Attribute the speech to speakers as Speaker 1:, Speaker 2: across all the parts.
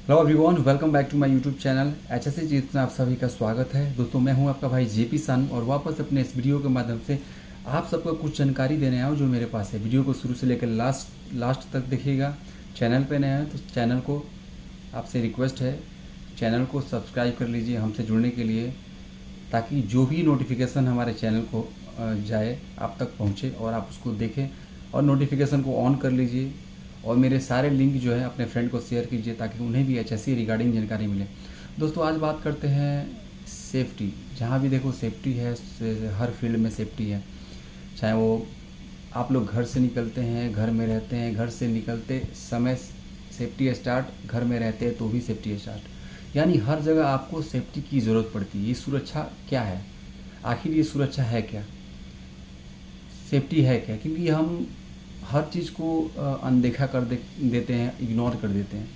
Speaker 1: Hello everyone, welcome back to my YouTube channel HSC जीत में आप सभी का स्वागत है। दोस्तों, मैं हूं आपका भाई JP सन और वापस अपने इस वीडियो के माध्यम से आप सबको कुछ जानकारी देने आया हूं जो मेरे पास है। वीडियो को शुरू से लेकर लास्ट तक देखिएगा। चैनल पे नए हैं तो चैनल को आपसे रिक्वेस्ट है, चैनल को सब्सक्राइब कर लीजिए हमसे जुड़ने के लिए, ताकि जो भी नोटिफिकेशन हमारे चैनल को जाए आप तक पहुँचे और आप उसको देखें और नोटिफिकेशन को ऑन कर लीजिए। और मेरे सारे लिंक जो है अपने फ्रेंड को शेयर कीजिए ताकि उन्हें भी HSC रिगार्डिंग जानकारी मिले। दोस्तों, आज बात करते हैं सेफ्टी। जहाँ भी देखो सेफ्टी है, हर फील्ड में सेफ्टी है। चाहे वो आप लोग घर से निकलते हैं, घर में रहते हैं, घर से निकलते समय सेफ्टी स्टार्ट, घर में रहते हैं तो भी सेफ्टी स्टार्ट। यानी हर जगह आपको सेफ्टी की ज़रूरत पड़ती है। ये सुरक्षा क्या है? आखिर ये सुरक्षा है क्या? सेफ्टी है क्या? क्योंकि हम हर चीज़ को अनदेखा कर देते हैं, इग्नोर कर देते हैं।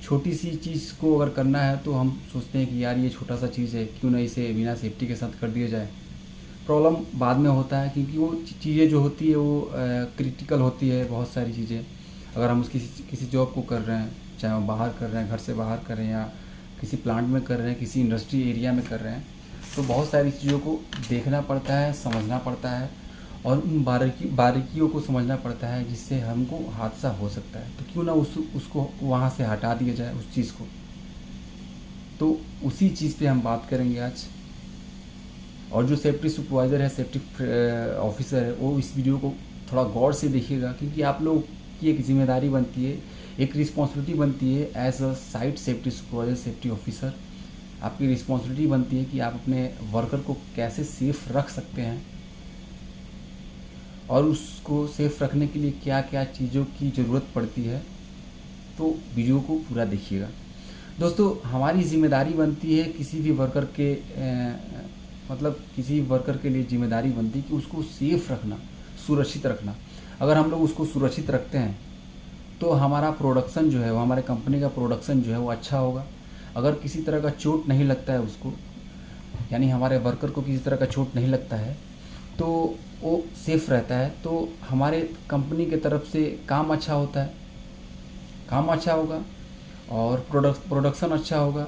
Speaker 1: छोटी सी चीज़ को अगर करना है तो हम सोचते हैं कि यार ये छोटा सा चीज़ है, क्यों ना इसे बिना सेफ्टी के साथ कर दिया जाए। प्रॉब्लम बाद में होता है क्योंकि वो चीज़ें जो होती है वो क्रिटिकल होती है। बहुत सारी चीज़ें अगर हम किसी जॉब को कर रहे हैं, चाहे वो बाहर कर रहे हैं, घर से बाहर कर रहे हैं, या किसी प्लांट में कर रहे हैं, किसी इंडस्ट्री एरिया में कर रहे हैं, तो बहुत सारी चीज़ों को देखना पड़ता है, समझना पड़ता है और उन बारीकियों को समझना पड़ता है जिससे हमको हादसा हो सकता है। तो क्यों ना उसको वहाँ से हटा दिया जाए उस चीज़ को। तो उसी चीज़ पे हम बात करेंगे आज। और जो सेफ्टी सुपरवाइज़र है, सेफ्टी ऑफिसर है, वो इस वीडियो को थोड़ा गौर से देखिएगा, क्योंकि आप लोग की एक जिम्मेदारी बनती है, एक रिस्पॉन्सिबिलिटी बनती है as a site safety supervisor, safety officer. आपकी रिस्पॉन्सिबिलिटी बनती है कि आप अपने वर्कर को कैसे सेफ रख सकते हैं और उसको सेफ रखने के लिए क्या क्या चीज़ों की ज़रूरत पड़ती है। तो वीडियो को पूरा देखिएगा। दोस्तों, हमारी जिम्मेदारी बनती है किसी भी वर्कर के किसी वर्कर के लिए जिम्मेदारी बनती है कि उसको सेफ रखना, सुरक्षित रखना। अगर हम लोग उसको सुरक्षित रखते हैं तो हमारा प्रोडक्शन जो है, वो हमारे कंपनी का प्रोडक्शन जो है वो अच्छा होगा। अगर किसी तरह का चोट नहीं लगता है उसको, यानी हमारे वर्कर को किसी तरह का चोट नहीं लगता है, तो वो सेफ़ रहता है, तो हमारे कंपनी के तरफ से काम अच्छा होता है, काम अच्छा होगा और प्रोडक्शन अच्छा होगा,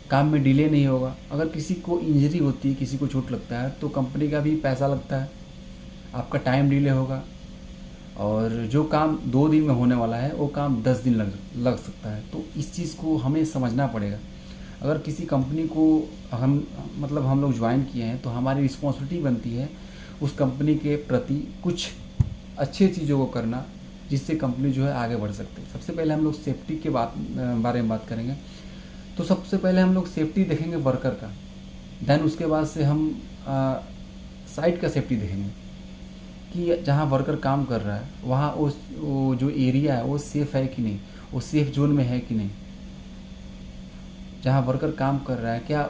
Speaker 1: काम में डिले नहीं होगा। अगर किसी को इंजरी होती है, किसी को चोट लगता है, तो कंपनी का भी पैसा लगता है, आपका टाइम डिले होगा और जो काम 2 दिन में होने वाला है वो काम 10 दिन लग सकता है। तो इस चीज़ को हमें समझना पड़ेगा। अगर किसी कंपनी को हम लोग ज्वाइन किए हैं तो हमारी रिस्पॉन्सिबिलिटी बनती है उस कंपनी के प्रति कुछ अच्छे चीज़ों को करना, जिससे कंपनी जो है आगे बढ़ सकते हैं। सबसे पहले हम लोग सेफ्टी के बारे में बात करेंगे। तो सबसे पहले हम लोग सेफ्टी देखेंगे वर्कर का, देन उसके बाद से हम साइट का सेफ्टी देखेंगे कि जहाँ वर्कर काम कर रहा है वहाँ वो जो एरिया है वो सेफ़ है कि नहीं, वो सेफ़ जोन में है कि नहीं। जहाँ वर्कर काम कर रहा है क्या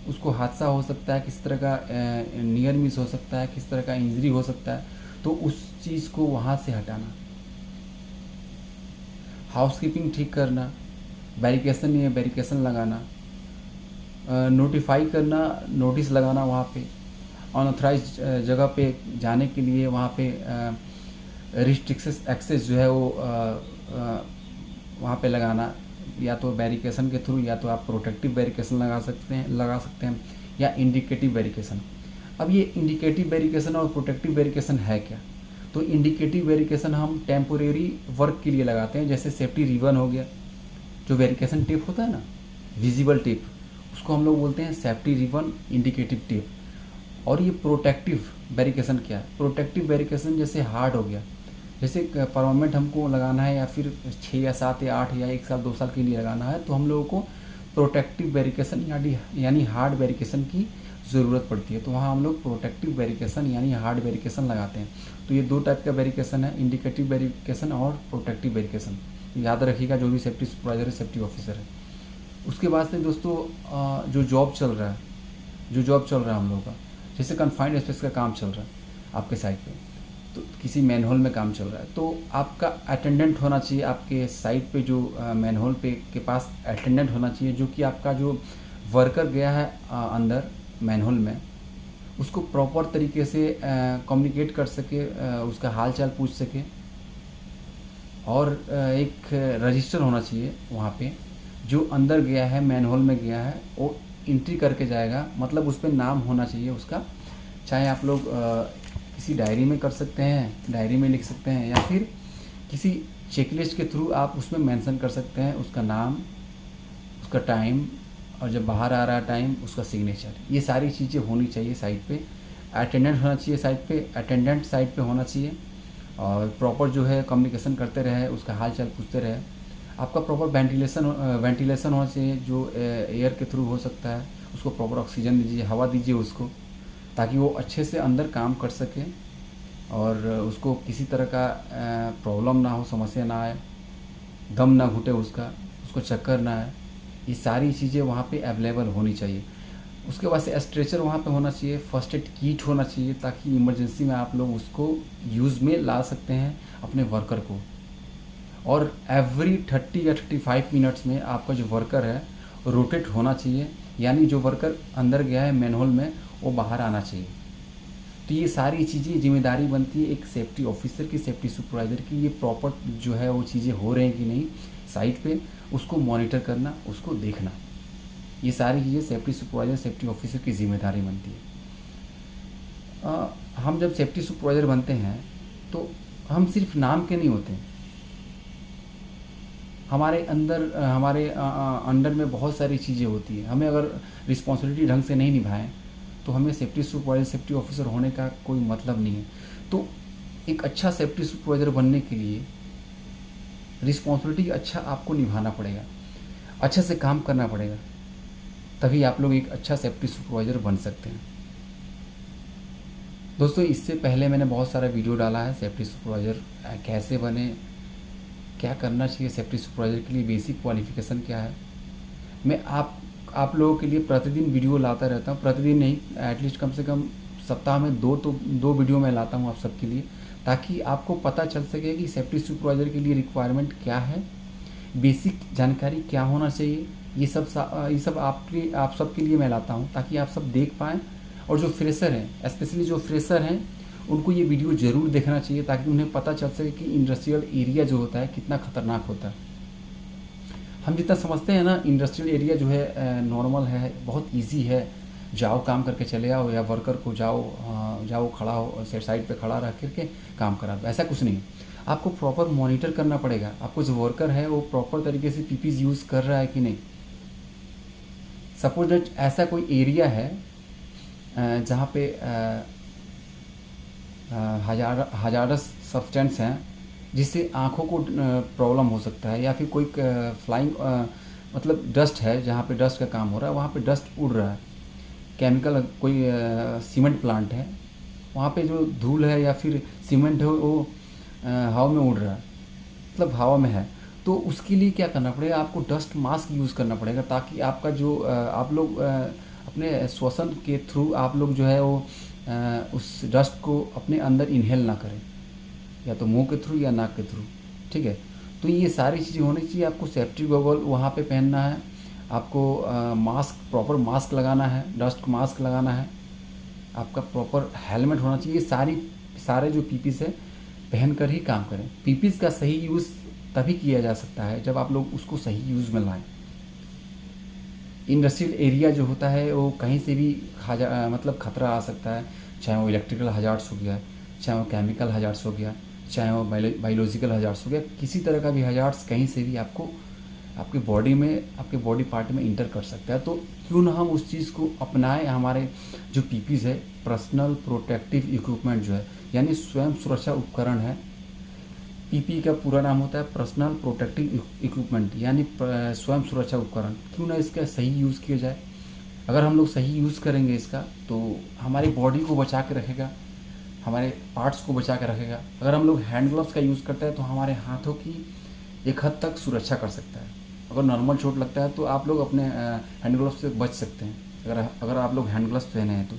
Speaker 1: उसको हादसा हो सकता है, किस तरह का नियर मिस हो सकता है, किस तरह का इंजरी हो सकता है, तो उस चीज़ को वहाँ से हटाना। हाउसकीपिंग ठीक करना, बैरिकेशन नहीं है बैरिकेशन लगाना, नोटिफाई करना, नोटिस लगाना वहाँ पे, अनऑथराइज जगह पे जाने के लिए वहाँ पे रिस्ट्रिक्शन एक्सेस जो है वो वहाँ पे लगाना, या तो बैरिकेशन के थ्रू, या तो आप प्रोटेक्टिव बैरिकेशन लगा सकते हैं या इंडिकेटिव बैरिकेशन। अब ये इंडिकेटिव बैरिकेशन और प्रोटेक्टिव बैरिकेशन है क्या? तो इंडिकेटिव बैरिकेशन हम टेम्पोरेरी वर्क के लिए लगाते हैं, जैसे सेफ्टी रिबन हो गया, जो बैरिकेशन टेप होता है ना, विजिबल टेप, उसको हम लोग बोलते हैं सेफ्टी रिबन, इंडिकेटिव टेप। और ये प्रोटेक्टिव बैरिकेशन क्या है? प्रोटेक्टिव बैरिकेशन जैसे हार्ड हो गया, जैसे परमानेंट हमको लगाना है या फिर 6 या 7 या 8 या 1 साल 2 साल के लिए लगाना है, तो हम लोगों को प्रोटेक्टिव बैरिकेशन यानी हार्ड बैरिकेशन की ज़रूरत पड़ती है। तो वहाँ हम लोग प्रोटेक्टिव बैरिकेशन यानी हार्ड बैरिकेशन लगाते हैं। तो ये 2 टाइप का बैरिकेशन है, इंडिकेटिव बैरिकेशन और प्रोटेक्टिव बैरिकेशन। याद रखिएगा जो भी सेफ्टी सुपरवाइजर है, सेफ्टी ऑफिसर है। उसके बाद से दोस्तों, जो जॉब चल रहा है हम लोगों का, जैसे कन्फाइंड स्पेस का काम चल रहा है आपके साइट पे, तो किसी मैनहोल में काम चल रहा है, तो आपका अटेंडेंट होना चाहिए आपके साइट पे, जो मैनहोल पे के पास अटेंडेंट होना चाहिए, जो कि आपका जो वर्कर गया है अंदर मैनहोल में, उसको प्रॉपर तरीके से कम्युनिकेट कर सके, उसका हाल चाल पूछ सके, और एक रजिस्टर होना चाहिए वहाँ पे, जो अंदर गया है मैनहोल में गया है वो एंट्री करके जाएगा, मतलब उस पर नाम होना चाहिए उसका। चाहे आप लोग किसी डायरी में कर सकते हैं, डायरी में लिख सकते हैं, या फिर किसी चेकलिस्ट के थ्रू आप उसमें मेंशन कर सकते हैं उसका नाम, उसका टाइम, और जब बाहर आ रहा है टाइम उसका सिग्नेचर। ये सारी चीज़ें होनी चाहिए साइट पे। अटेंडेंट होना चाहिए साइट पे, अटेंडेंट साइट पे होना चाहिए, और प्रॉपर जो है कम्युनिकेशन करते रहे, उसका हाल चाल पूछते रहे। आपका प्रॉपर वेंटिलेशन होना चाहिए, जो एयर के थ्रू हो सकता है। उसको प्रॉपर ऑक्सीजन दीजिए, हवा दीजिए उसको, ताकि वो अच्छे से अंदर काम कर सके और उसको किसी तरह का प्रॉब्लम ना हो, समस्या ना आए, दम ना घुटे उसको चक्कर ना आए। ये सारी चीज़ें वहाँ पे अवेलेबल होनी चाहिए। उसके बाद से स्ट्रेचर वहाँ पे होना चाहिए, फर्स्ट एड किट होना चाहिए, ताकि इमरजेंसी में आप लोग उसको यूज़ में ला सकते हैं अपने वर्कर को। और एवरी 30 या 35 मिनट्स में आपका जो वर्कर है रोटेट होना चाहिए, यानी जो वर्कर अंदर गया है मैनहोल में वो बाहर आना चाहिए। तो ये सारी चीज़ें जिम्मेदारी बनती है एक सेफ्टी ऑफिसर की, सेफ्टी सुपरवाइज़र की। ये प्रॉपर जो है वो चीज़ें हो रही हैं कि नहीं साइट पे, उसको मॉनिटर करना, उसको देखना। ये सारी चीज़ें सेफ्टी सुपरवाइज़र, सेफ्टी ऑफिसर की जिम्मेदारी बनती है। हम जब सेफ्टी सुपरवाइज़र बनते हैं तो हम सिर्फ नाम के नहीं होते, हमारे अंडर में बहुत सारी चीज़ें होती हैं। हमें अगर रिस्पॉन्सिबिलिटी ढंग से नहीं निभाएं तो हमें सेफ्टी सुपरवाइज़र, सेफ्टी ऑफिसर होने का कोई मतलब नहीं है। तो एक अच्छा सेफ्टी सुपरवाइज़र बनने के लिए रिस्पॉन्सिबिलिटी अच्छा आपको निभाना पड़ेगा, अच्छे से काम करना पड़ेगा, तभी आप लोग एक अच्छा सेफ्टी सुपरवाइज़र बन सकते हैं। दोस्तों, इससे पहले मैंने बहुत सारा वीडियो डाला है सेफ्टी सुपरवाइज़र कैसे बने, क्या करना चाहिए सेफ्टी सुपरवाइज़र के लिए, बेसिक क्वालिफ़िकेशन क्या है। मैं आप लोगों के लिए प्रतिदिन वीडियो लाता रहता हूँ, प्रतिदिन नहीं, एटलीस्ट कम से कम सप्ताह में दो वीडियो मैं लाता हूँ आप सबके लिए, ताकि आपको पता चल सके कि सेफ्टी सुपरवाइज़र के लिए रिक्वायरमेंट क्या है, बेसिक जानकारी क्या होना चाहिए। ये सब आप सबके लिए मैं लाता हूँ, ताकि आप सब देख पाएँ। और जो फ्रेशर हैं, स्पेशली जो फ्रेशर हैं, उनको ये वीडियो ज़रूर देखना चाहिए, ताकि उन्हें पता चल सके कि इंडस्ट्रियल एरिया जो होता है कितना ख़तरनाक होता है। हम जितना समझते हैं ना, इंडस्ट्रियल एरिया जो है नॉर्मल है, बहुत इजी है, जाओ काम करके चले आओ, या वर्कर को जाओ खड़ा हो साइड पे खड़ा रह करके काम करा दो, ऐसा कुछ नहीं। आपको प्रॉपर मॉनिटर करना पड़ेगा, आपको जो वर्कर है वो प्रॉपर तरीके से पीपीज यूज़ कर रहा है कि नहीं। सपोज दैट ऐसा कोई एरिया है जहाँ पे हजारस सब्सटेंस हैं, जिससे आँखों को प्रॉब्लम हो सकता है, या फिर कोई फ्लाइंग मतलब डस्ट है, जहाँ पे डस्ट का काम हो रहा है, वहाँ पे डस्ट उड़ रहा है, केमिकल कोई सीमेंट प्लांट है, वहाँ पे जो धूल है या फिर सीमेंट है वो हवा में उड़ रहा है, मतलब हवा में है, तो उसके लिए क्या करना पड़ेगा, आपको डस्ट मास्क यूज़ करना पड़ेगा, ताकि आपका जो आप लोग अपने श्वसन के थ्रू आप लोग जो है वो उस डस्ट को अपने अंदर इनहेल ना करें, या तो मुंह के थ्रू या नाक के थ्रू, ठीक है। तो ये सारी चीज़ें होनी चाहिए। आपको सेफ्टी गॉगल वहाँ पे पहनना है, आपको मास्क, प्रॉपर मास्क लगाना है, डस्ट मास्क लगाना है, आपका प्रॉपर हेलमेट होना चाहिए। सारे जो पीपीस है पहन कर ही काम करें। पीपीस का सही यूज़ तभी किया जा सकता है जब आप लोग उसको सही यूज़ में लाएँ। इंडस्ट्रियल एरिया जो होता है वो कहीं से भी मतलब खतरा आ सकता है, चाहे वो इलेक्ट्रिकल हजार्ड्स हो गया, चाहे वो केमिकल हजार्ड्स हो गया, चाहे वो बायोलॉजिकल हजार्ड्स हो गया, किसी तरह का भी हजार्ड्स कहीं से भी आपको आपके बॉडी में, आपके बॉडी पार्ट में इंटर कर सकता है। तो क्यों ना हम उस चीज़ को अपनाएं। हमारे जो पीपीज़ है, पर्सनल प्रोटेक्टिव इक्विपमेंट जो है, यानी स्वयं सुरक्षा उपकरण है। पीपी का पूरा नाम होता है पर्सनल प्रोटेक्टिव इक्विपमेंट, यानी स्वयं सुरक्षा उपकरण। क्यों ना इसका सही यूज़ किया जाए। अगर हम लोग सही यूज़ करेंगे इसका, तो हमारी बॉडी को बचा के रखेगा, हमारे पार्ट्स को बचा के रखेगा। अगर हम लोग हैंड ग्लव्स का यूज़ करते हैं तो हमारे हाथों की एक हद तक सुरक्षा कर सकता है। अगर नॉर्मल चोट लगता है तो आप लोग अपने हैंड ग्लव्स से बच सकते हैं, अगर आप लोग हैंड ग्लव्स पहने हैं तो।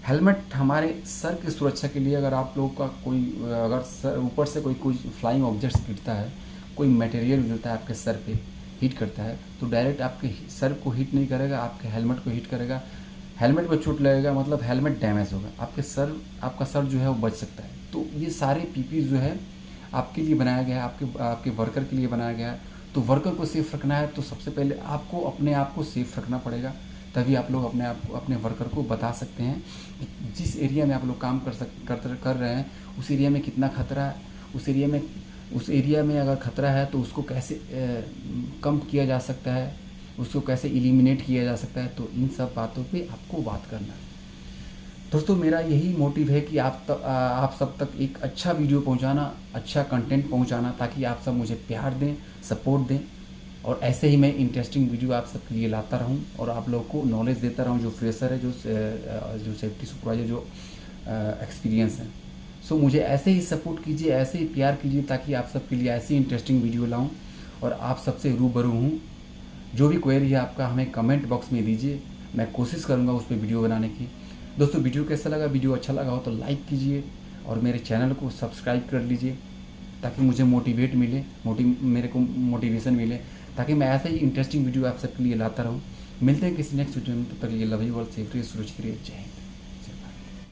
Speaker 1: हेलमेट हमारे सर की सुरक्षा के लिए, अगर आप लोग का कोई अगर सर ऊपर से कोई फ्लाइंग ऑब्जेक्ट्स गिरता है, कोई मटेरियल गिरता है आपके सर पे, हिट करता है, तो डायरेक्ट आपके सर को हिट नहीं करेगा, आपके हेलमेट को हिट करेगा। हेलमेट पर चोट लगेगा मतलब हेलमेट डैमेज होगा, आपका सर जो है वो बच सकता है। तो ये सारे पीपी जो है आपके लिए बनाया गया है, आपके आपके वर्कर के लिए बनाया गया है। तो वर्कर को सेफ़ रखना है तो सबसे पहले आपको अपने आप को सेफ़ रखना पड़ेगा, तभी आप लोग अपने आप को, अपने वर्कर को बता सकते हैं कि जिस एरिया में आप लोग काम कर रहे हैं उस एरिया में कितना खतरा है, उस एरिया में अगर खतरा है तो उसको कैसे कम किया जा सकता है, उसको कैसे एलिमिनेट किया जा सकता है। तो इन सब बातों पे आपको बात करना है। दोस्तों मेरा यही मोटिव है कि आप सब तक एक अच्छा वीडियो पहुंचाना, अच्छा कंटेंट पहुंचाना, ताकि आप सब मुझे प्यार दें, सपोर्ट दें, और ऐसे ही मैं इंटरेस्टिंग वीडियो आप सबके लिए लाता रहूं और आप लोगों को नॉलेज देता रहूं, जो फ्रेशर है, जो सेफ्टी सुपरवाइजर, जो एक्सपीरियंस है। सो मुझे ऐसे ही सपोर्ट कीजिए, ऐसे ही प्यार कीजिए, ताकि आप सबके लिए ऐसी इंटरेस्टिंग वीडियो लाऊं और आप सबसे रूबरू हूँ। जो भी क्वेरी है आपका हमें कमेंट बॉक्स में दीजिए, मैं कोशिश करूँगा उस पर वीडियो बनाने की। दोस्तों वीडियो कैसा लगा, वीडियो अच्छा लगा हो तो लाइक कीजिए और मेरे चैनल को सब्सक्राइब कर लीजिए, ताकि मुझे मोटिवेट मिले, मेरे को मोटिवेशन मिले, ताकि मैं ऐसे ही इंटरेस्टिंग वीडियो आप सबके लिए लाता रहूँ। मिलते हैं किसी नेक्स्ट वीडियो में, तब तक के लिए लव यू ऑल, सेफ रहिए, सुरक्षित रहिए, जय हिंद।